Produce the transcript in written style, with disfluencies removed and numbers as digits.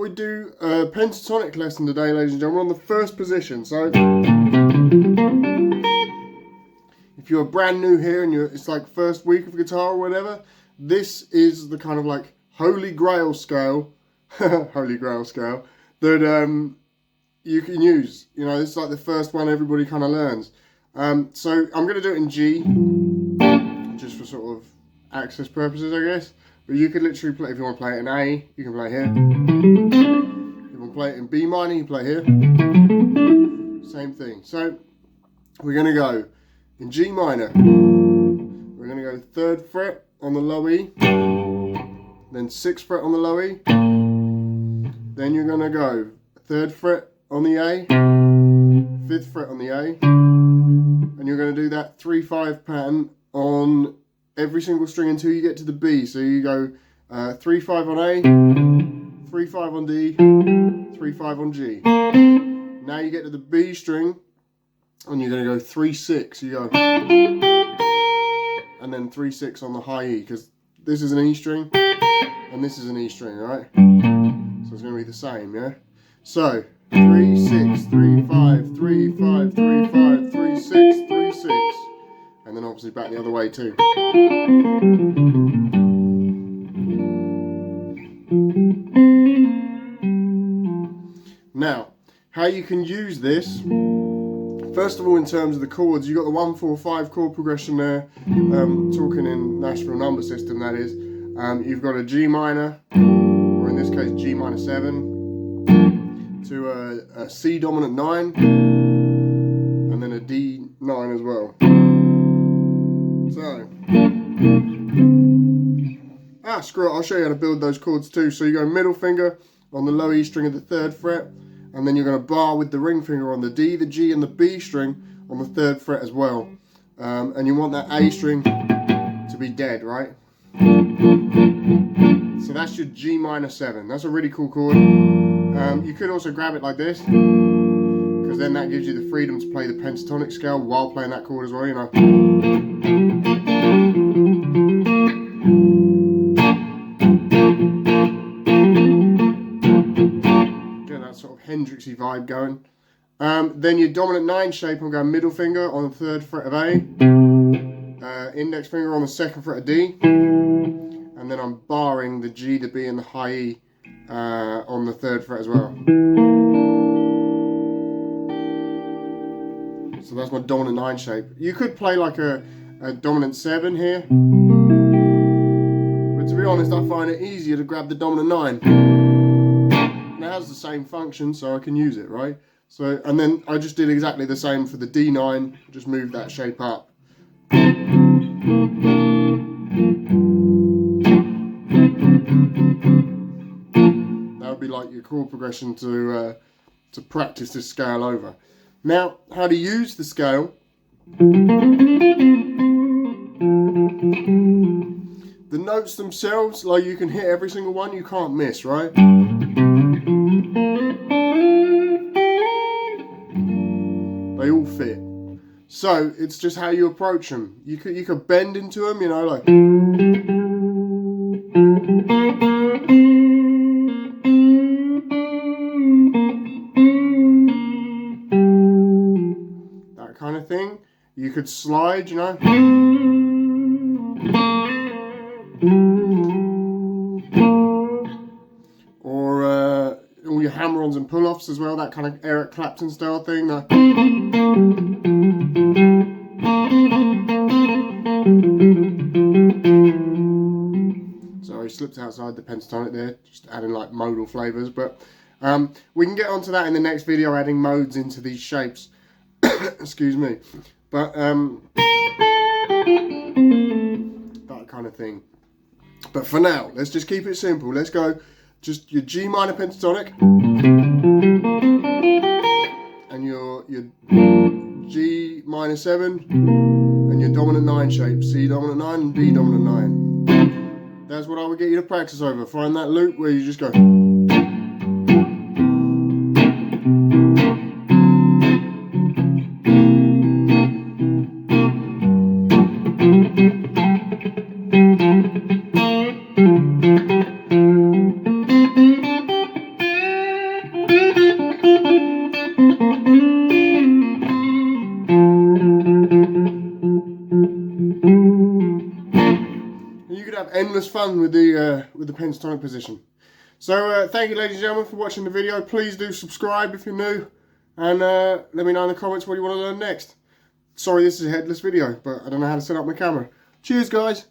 we do a pentatonic lesson today, ladies and gentlemen, on the first position. So if you're brand new here and it's like first week of guitar or whatever, this is the kind of like holy grail scale, holy grail scale that you can use. You know, this is like the first one everybody kind of learns. So I'm going to do it in G, just for sort of access purposes, I guess. But you could literally play, if you want to play it in A, you can play here. If you want to play it in B minor, you play here. Same thing. So we're going to go in G minor. We're going to go 3rd fret on the low E, then 6th fret on the low E. Then you're going to go 3rd fret on the A, 5th fret on the A, and you're going to do that 3-5 pattern on every single string until you get to the B. So you go 3-5 on A, 3-5 on D, 3-5 on G. Now you get to the B string and you're going to go 3-6. You go and then 3-6 on the high E, because this is an E string and this is an E string, right? So it's going to be the same, yeah? So 3-6, 3-5, 3-5, 3-5, 3-6, 3-6. And then obviously back the other way too. Now, how you can use this, first of all, in terms of the chords, you've got the 1-4-5 chord progression there, talking in Nashville number system, that is. You've got a G minor, or in this case G minor 7, to a C dominant 9, and then a D 9 as well. So, screw it, I'll show you how to build those chords too. So you go middle finger on the low E string of the 3rd fret, and then you're going to bar with the ring finger on the D, the G and the B string on the 3rd fret as well. And you want that A string to be dead, right? So that's your G minor 7. That's a really cool chord. You could also grab it like this, because then that gives you the freedom to play the pentatonic scale while playing that chord as well, you know. Get that sort of Hendrixy vibe going. Then your dominant 9 shape, I'm going middle finger on the 3rd fret of A, index finger on the 2nd fret of D, and then I'm barring the G, the B and the high E on the 3rd fret as well. So that's my dominant 9 shape. You could play like a dominant 7 here, but to be honest, I find it easier to grab the dominant 9. And it has the same function, so I can use it, right? So, and then I just did exactly the same for the D9, just moved that shape up. That would be like your chord progression to practice this scale over. Now, how to use the scale. The notes themselves, like you can hit every single one, you can't miss, right? They all fit. So it's just how you approach them. You could bend into them, you know, like. That kind of thing. You could slide, you know. Or all your hammer-ons and pull-offs as well, that kind of Eric Clapton style thing. Sorry, slipped outside the pentatonic there, just adding like modal flavours, but we can get onto that in the next video, adding modes into these shapes. Excuse me. But that kind of thing. But for now, let's just keep it simple. Let's go just your G minor pentatonic and your G minor 7 and your dominant 9 shape, C dominant 9 and D dominant 9. That's what I would get you to practice over. Find that loop where you just go. endless fun with the pentatonic position. So thank you, ladies and gentlemen, for watching the video. Please do subscribe if you're new, and let me know in the comments what you want to learn next. Sorry this is a headless video, but I don't know how to set up my camera. Cheers, guys.